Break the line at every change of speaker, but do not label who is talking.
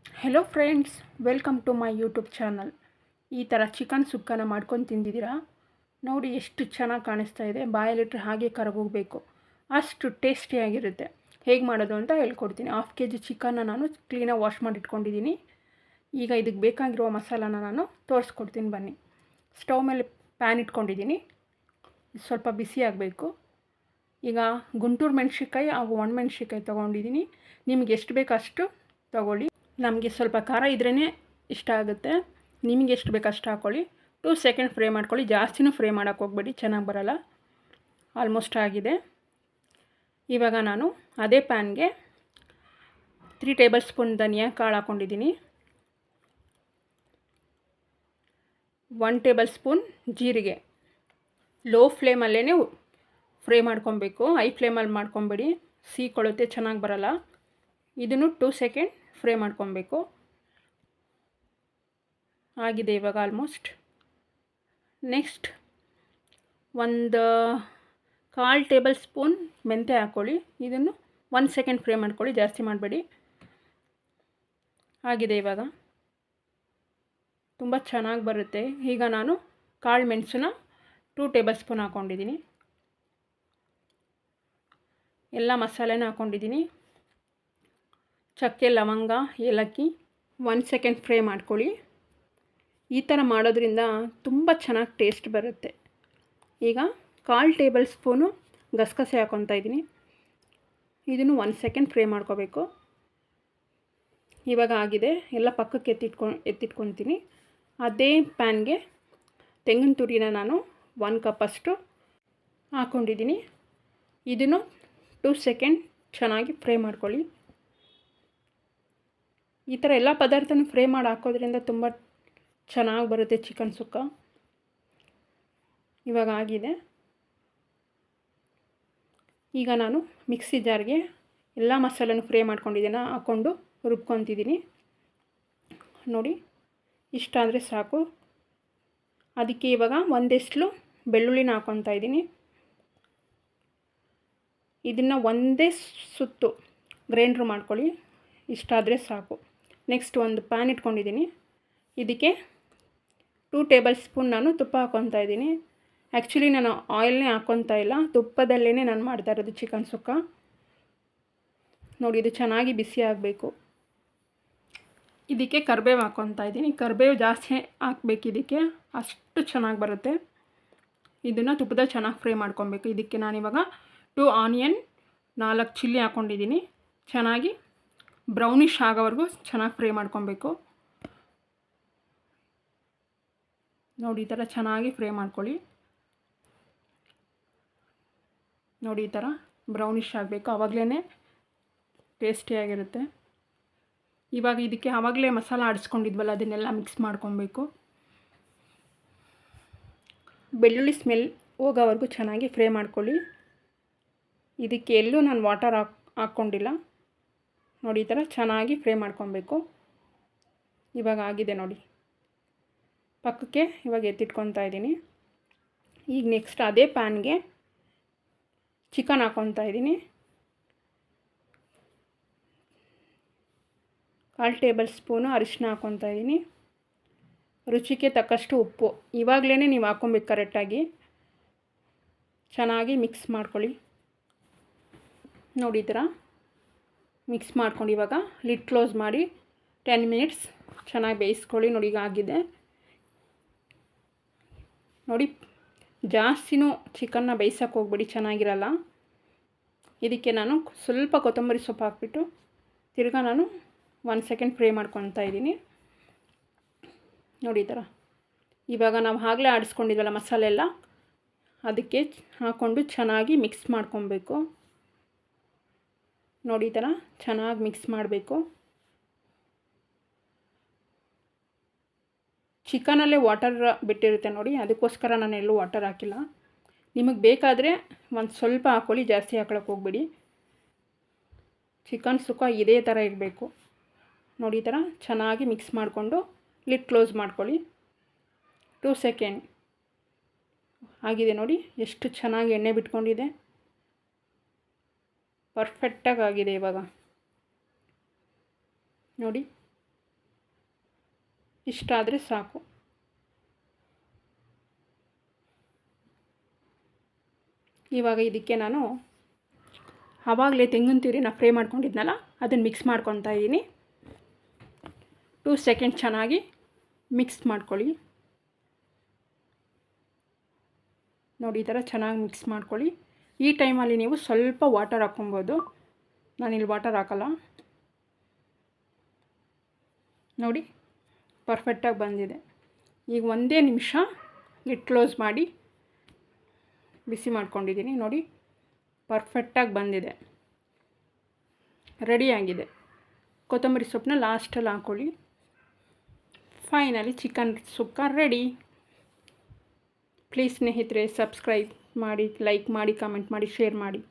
Hello friends, welcome to my YouTube channel. ಈ ಥರ chicken ಸುಕ್ಕನ ಮಾಡ್ಕೊಂಡು ತಿಂದಿದ್ದೀರಾ? ನೋಡಿ ಎಷ್ಟು ಚೆನ್ನಾಗಿ ಕಾಣಿಸ್ತಾ ಇದೆ. ಬಾಯಲ್ಲಿಟ್ಟರೆ ಹಾಗೆ ಕರಗೋಗಬೇಕು, ಅಷ್ಟು ಟೇಸ್ಟಿಯಾಗಿರುತ್ತೆ. ಹೇಗೆ ಮಾಡೋದು ಅಂತ ಹೇಳ್ಕೊಡ್ತೀನಿ. 1/2 kg ಚಿಕನ್ನ ನಾನು ಕ್ಲೀನಾಗಿ ವಾಶ್ ಮಾಡಿ ಇಟ್ಕೊಂಡಿದ್ದೀನಿ. ಈಗ ಇದಕ್ಕೆ ಬೇಕಾಗಿರುವ ಮಸಾಲಾನ ನಾನು ತೋರಿಸ್ಕೊಡ್ತೀನಿ ಬನ್ನಿ. ಸ್ಟವ್ ಮೇಲೆ ಪ್ಯಾನ್ ಇಟ್ಕೊಂಡಿದ್ದೀನಿ. ಸ್ವಲ್ಪ ಬಿಸಿ ಆಗಬೇಕು. ಈಗ ಗುಂಟೂರು ಮೆಣಸಿನ್ಕಾಯಿ ಹಾಗೂ ಒಣಮೆಣ್ಸಿನ್ಕಾಯಿ ತೊಗೊಂಡಿದ್ದೀನಿ. ನಿಮ್ಗೆ ಎಷ್ಟು ಬೇಕು ಅಷ್ಟು ತೊಗೊಳ್ಳಿ. ನಮಗೆ ಸ್ವಲ್ಪ ಖಾರ ಇದ್ರೇ ಇಷ್ಟ ಆಗುತ್ತೆ. ನಿಮಗೆ ಎಷ್ಟು ಬೇಕು ಅಷ್ಟು ಹಾಕ್ಕೊಳ್ಳಿ. 2 ಸೆಕೆಂಡ್ ಫ್ರೈ ಮಾಡ್ಕೊಳ್ಳಿ. ಜಾಸ್ತಿನೂ ಫ್ರೈ ಮಾಡೋಕ್ಕೆ ಹೋಗಬೇಡಿ, ಚೆನ್ನಾಗಿ ಬರೋಲ್ಲ. ಆಲ್ಮೋಸ್ಟ್ ಆಗಿದೆ. ಇವಾಗ ನಾನು ಅದೇ ಪ್ಯಾನ್ಗೆ 3 ಟೇಬಲ್ ಸ್ಪೂನ್ ಧನಿಯಾ ಕಾಳು ಹಾಕ್ಕೊಂಡಿದ್ದೀನಿ. 1 ಟೇಬಲ್ ಸ್ಪೂನ್ ಜೀರಿಗೆ. ಲೋ ಫ್ಲೇಮಲ್ಲೇ ಫ್ರೈ ಮಾಡ್ಕೊಬೇಕು, ಹೈ ಫ್ಲೇಮಲ್ಲಿ ಮಾಡ್ಕೊಬೇಡಿ, ಸೀಕೊಳುತ್ತೆ, ಚೆನ್ನಾಗಿ ಬರೋಲ್ಲ. ಇದನ್ನು 2 ಸೆಕೆಂಡ್ ಫ್ರೈ ಮಾಡ್ಕೊಬೇಕು. ಆಗಿದೆ ಇವಾಗ ಆಲ್ಮೋಸ್ಟ್. ನೆಕ್ಸ್ಟ್ ಒಂದು 1/4 ಟೇಬಲ್ ಸ್ಪೂನ್ ಮೆಂತ್ಯ ಹಾಕ್ಕೊಳ್ಳಿ. ಇದನ್ನು 1 ಸೆಕೆಂಡ್ ಫ್ರೈ ಮಾಡ್ಕೊಳ್ಳಿ, ಜಾಸ್ತಿ ಮಾಡಬೇಡಿ. ಆಗಿದೆ ಇವಾಗ, ತುಂಬ ಚೆನ್ನಾಗಿ ಬರುತ್ತೆ. ಈಗ ನಾನು ಕಾಳು ಮೆಣಸನ್ನ 2 ಟೇಬಲ್ ಸ್ಪೂನ್ ಹಾಕ್ಕೊಂಡಿದ್ದೀನಿ. ಎಲ್ಲ ಮಸಾಲೆನ ಹಾಕ್ಕೊಂಡಿದ್ದೀನಿ. ಚಕ್ಕೆ, ಲವಂಗ, ಏಲಕ್ಕಿ 1 ಸೆಕೆಂಡ್ ಫ್ರೈ ಮಾಡ್ಕೊಳ್ಳಿ. ಈ ಥರ ಮಾಡೋದ್ರಿಂದ ತುಂಬ ಚೆನ್ನಾಗಿ ಟೇಸ್ಟ್ ಬರುತ್ತೆ. ಈಗ 1/4 ಟೇಬಲ್ ಸ್ಪೂನು ಗಸಗಸೆ ಹಾಕ್ಕೊತಾ ಇದ್ದೀನಿ. ಇದನ್ನು 1 ಸೆಕೆಂಡ್ ಫ್ರೈ ಮಾಡ್ಕೋಬೇಕು. ಇವಾಗ ಆಗಿದೆ. ಎಲ್ಲ ಪಕ್ಕಕ್ಕೆ ಎತ್ತಿಟ್ಕೊತೀನಿ. ಅದೇ ಪ್ಯಾನ್ಗೆ ತೆಂಗಿನ ತುರಿನ ನಾನು 1 ಕಪ್ಪಷ್ಟು ಹಾಕ್ಕೊಂಡಿದ್ದೀನಿ. ಇದನ್ನು 2 ಸೆಕೆಂಡ್ ಚೆನ್ನಾಗಿ ಫ್ರೈ ಮಾಡ್ಕೊಳ್ಳಿ. ಈ ಥರ ಎಲ್ಲ ಪದಾರ್ಥನೂ ಫ್ರೈ ಮಾಡಿ ಹಾಕೋದ್ರಿಂದ ತುಂಬ ಚೆನ್ನಾಗಿ ಬರುತ್ತೆ ಚಿಕನ್ ಸುಕ್ಕ. ಇವಾಗ ಆಗಿದೆ. ಈಗ ನಾನು ಮಿಕ್ಸಿ ಜಾರ್ಗೆ ಎಲ್ಲ ಮಸಾಲೆನೂ ಫ್ರೈ ಮಾಡ್ಕೊಂಡಿದ್ದೀನಿ, ಹಾಕ್ಕೊಂಡು ರುಬ್ಕೊತಿದ್ದೀನಿ. ನೋಡಿ, ಇಷ್ಟ ಆದರೆ ಸಾಕು. ಅದಕ್ಕೆ ಇವಾಗ ಒಂದೆಸ್ಲು ಬೆಳ್ಳುಳ್ಳಿನ ಹಾಕ್ಕೊತಾ ಇದ್ದೀನಿ. ಇದನ್ನು ಒಂದೇ ಸುತ್ತು ಗ್ರೈಂಡ್ರ್ ಮಾಡ್ಕೊಳ್ಳಿ, ಇಷ್ಟ ಆದರೆ ಸಾಕು. ನೆಕ್ಸ್ಟ್ ಒಂದು ಪ್ಯಾನ್ ಇಟ್ಕೊಂಡಿದ್ದೀನಿ. ಇದಕ್ಕೆ 2 ಟೇಬಲ್ ಸ್ಪೂನ್ ನಾನು ತುಪ್ಪ ಹಾಕ್ಕೊತಾ ಇದ್ದೀನಿ. ಆ್ಯಕ್ಚುಲಿ ನಾನು ಆಯಿಲ್ನೇ ಹಾಕ್ಕೊತಾ ಇಲ್ಲ, ತುಪ್ಪದಲ್ಲೇ ನಾನು ಮಾಡ್ತಾ ಇರೋದು ಚಿಕನ್ ಸುಕ್ಕ. ನೋಡಿ, ಇದು ಚೆನ್ನಾಗಿ ಬಿಸಿ ಆಗಬೇಕು. ಇದಕ್ಕೆ ಕರಿಬೇವು ಹಾಕ್ಕೊತಾ ಇದ್ದೀನಿ. ಕರಿಬೇವು ಜಾಸ್ತಿ ಹಾಕ್ಬೇಕು, ಇದಕ್ಕೆ ಅಷ್ಟು ಚೆನ್ನಾಗಿ ಬರುತ್ತೆ. ಇದನ್ನು ತುಪ್ಪದಲ್ಲಿ ಚೆನ್ನಾಗಿ ಫ್ರೈ ಮಾಡ್ಕೊಬೇಕು. ಇದಕ್ಕೆ ನಾನಿವಾಗ 2 ಆನಿಯನ್, 4 ಚಿಲ್ಲಿ ಹಾಕ್ಕೊಂಡಿದ್ದೀನಿ. ಚೆನ್ನಾಗಿ ಬ್ರೌನಿಷ್ ಆಗೋವರೆಗೂ ಚೆನ್ನಾಗಿ ಫ್ರೈ ಮಾಡ್ಕೊಬೇಕು. ನೋಡಿ, ಈ ಥರ ಚೆನ್ನಾಗಿ ಫ್ರೈ ಮಾಡ್ಕೊಳ್ಳಿ. ನೋಡಿ, ಈ ಥರ ಬ್ರೌನಿಷ್ ಆಗಬೇಕು, ಆವಾಗಲೇ ಟೇಸ್ಟಿಯಾಗಿರುತ್ತೆ. ಇವಾಗ ಇದಕ್ಕೆ ಆವಾಗಲೇ ಮಸಾಲ ಆಡಿಸ್ಕೊಂಡಿದ್ವಲ್ಲ, ಅದನ್ನೆಲ್ಲ ಮಿಕ್ಸ್ ಮಾಡ್ಕೊಬೇಕು. ಬೆಳ್ಳುಳ್ಳಿ ಸ್ಮೆಲ್ ಹೋಗೋವರೆಗೂ ಚೆನ್ನಾಗಿ ಫ್ರೈ ಮಾಡ್ಕೊಳ್ಳಿ. ಇದಕ್ಕೆ ಎಲ್ಲೂ ನಾನು ವಾಟರ್ ಹಾಕ್ಕೊಂಡಿಲ್ಲ. ನೋಡಿ, ಈ ಥರ ಚೆನ್ನಾಗಿ ಫ್ರೈ ಮಾಡ್ಕೊಬೇಕು. ಇವಾಗ ಆಗಿದೆ ನೋಡಿ. ಪಕ್ಕಕ್ಕೆ ಇವಾಗ ಎತ್ತಿಟ್ಕೊತಾ ಇದ್ದೀನಿ. ಈಗ ನೆಕ್ಸ್ಟ್ ಅದೇ ಪ್ಯಾನ್ಗೆ ಚಿಕನ್ ಹಾಕ್ಕೊತಾ ಇದ್ದೀನಿ. 1/4 ಟೇಬಲ್ ಸ್ಪೂನು ಅರಿಶಿನ ಹಾಕ್ಕೊತಾ ಇದ್ದೀನಿ. ರುಚಿಗೆ ತಕ್ಕಷ್ಟು ಉಪ್ಪು ಇವಾಗಲೇ ನೀವು ಹಾಕ್ಕೊಬೇಕು ಕರೆಕ್ಟಾಗಿ. ಚೆನ್ನಾಗಿ ಮಿಕ್ಸ್ ಮಾಡ್ಕೊಳ್ಳಿ. ನೋಡಿ, ಈ ಥರ ಮಿಕ್ಸ್ ಮಾಡ್ಕೊಂಡು ಇವಾಗ ಲಿಡ್ ಕ್ಲೋಸ್ ಮಾಡಿ 10 ಮಿನಿಟ್ಸ್ ಚೆನ್ನಾಗಿ ಬೇಯಿಸ್ಕೊಳ್ಳಿ. ನೋಡಿ, ಈಗ ಆಗಿದೆ. ನೋಡಿ, ಜಾಸ್ತಿನೂ ಚಿಕನ್ನ ಬೇಯಿಸೋಕ್ಕೆ ಹೋಗ್ಬೇಡಿ, ಚೆನ್ನಾಗಿರಲ್ಲ. ಇದಕ್ಕೆ ನಾನು ಸ್ವಲ್ಪ ಕೊತ್ತಂಬರಿ ಸೊಪ್ಪು ಹಾಕ್ಬಿಟ್ಟು ತಿರ್ಗಾ ನಾನು 1 ಸೆಕೆಂಡ್ ಫ್ರೈ ಮಾಡ್ಕೊತಾ ಇದ್ದೀನಿ. ನೋಡಿ, ಈ ಥರ ಇವಾಗ ನಾವು ಆಗಲೇ ಆಡಿಸ್ಕೊಂಡಿದ್ವಲ್ಲ ಮಸಾಲೆ ಎಲ್ಲ, ಅದಕ್ಕೆ ಹಾಕ್ಕೊಂಡು ಚೆನ್ನಾಗಿ ಮಿಕ್ಸ್ ಮಾಡ್ಕೊಬೇಕು. ನೋಡಿ, ಈ ಥರ ಚೆನ್ನಾಗಿ ಮಿಕ್ಸ್ ಮಾಡಬೇಕು. ಚಿಕನಲ್ಲೇ ವಾಟರ್ ಬಿಟ್ಟಿರುತ್ತೆ ನೋಡಿ, ಅದಕ್ಕೋಸ್ಕರ ನಾನು ಎಲ್ಲೂ ವಾಟರ್ ಹಾಕಿಲ್ಲ. ನಿಮಗೆ ಬೇಕಾದರೆ ಒಂದು ಸ್ವಲ್ಪ ಹಾಕ್ಕೊಳ್ಳಿ, ಜಾಸ್ತಿ ಹಾಕ್ಳಕ್ಕೆ ಹೋಗ್ಬೇಡಿ. ಚಿಕನ್ ಸುಕ್ಕ ಇದೇ ಥರ ಇರಬೇಕು. ನೋಡಿ, ಈ ಥರ ಚೆನ್ನಾಗಿ ಮಿಕ್ಸ್ ಮಾಡಿಕೊಂಡು ಲಿಡ್ ಕ್ಲೋಸ್ ಮಾಡ್ಕೊಳ್ಳಿ. 2 ಸೆಕೆಂಡ್ ಆಗಿದೆ. ನೋಡಿ, ಎಷ್ಟು ಚೆನ್ನಾಗಿ ಎಣ್ಣೆ ಬಿಟ್ಕೊಂಡಿದೆ, ಪರ್ಫೆಕ್ಟಾಗಿ ಆಗಿದೆ. ಇವಾಗ ನೋಡಿ, ಇಷ್ಟಾದರೆ ಸಾಕು. ಇವಾಗ ಇದಕ್ಕೆ ನಾನು ಆವಾಗಲೇ ತೆಂಗಿನ ತುರಿನ ಫ್ರೈ ಮಾಡ್ಕೊಂಡಿದ್ನಲ್ಲ ಅದನ್ನು ಮಿಕ್ಸ್ ಮಾಡ್ಕೊತಾ ಇದ್ದೀನಿ. 2 ಸೆಕೆಂಡ್ ಚೆನ್ನಾಗಿ ಮಿಕ್ಸ್ ಮಾಡ್ಕೊಳ್ಳಿ. ನೋಡಿ ಈ ಥರ ಚೆನ್ನಾಗಿ ಮಿಕ್ಸ್ ಮಾಡ್ಕೊಳ್ಳಿ. ಈ ಟೈಮಲ್ಲಿ ನೀವು ಸ್ವಲ್ಪ ವಾಟರ್ ಹಾಕ್ಕೊಬೋದು. ನಾನಿಲ್ಲಿ ವಾಟರ್ ಹಾಕಲ್ಲ. ನೋಡಿ ಪರ್ಫೆಕ್ಟಾಗಿ ಬಂದಿದೆ. ಈಗ 1 ನಿಮಿಷ ಲಿಡ್ ಕ್ಲೋಸ್ ಮಾಡಿ ಬಿಸಿ ಮಾಡ್ಕೊಂಡಿದ್ದೀನಿ. ನೋಡಿ ಪರ್ಫೆಕ್ಟಾಗಿ ಬಂದಿದೆ, ರೆಡಿಯಾಗಿದೆ. ಕೊತ್ತಂಬರಿ ಸೊಪ್ಪನ್ನ ಲಾಸ್ಟಲ್ಲಿ ಹಾಕ್ಕೊಳ್ಳಿ. Finally chicken sukka ready. Please ಸ್ನೇಹಿತರೆ, ಸಬ್ಸ್ಕ್ರೈಬ್ ಮಾಡಿ, ಲೈಕ್ ಮಾಡಿ, ಕಮೆಂಟ್ ಮಾಡಿ, ಶೇರ್ ಮಾಡಿ.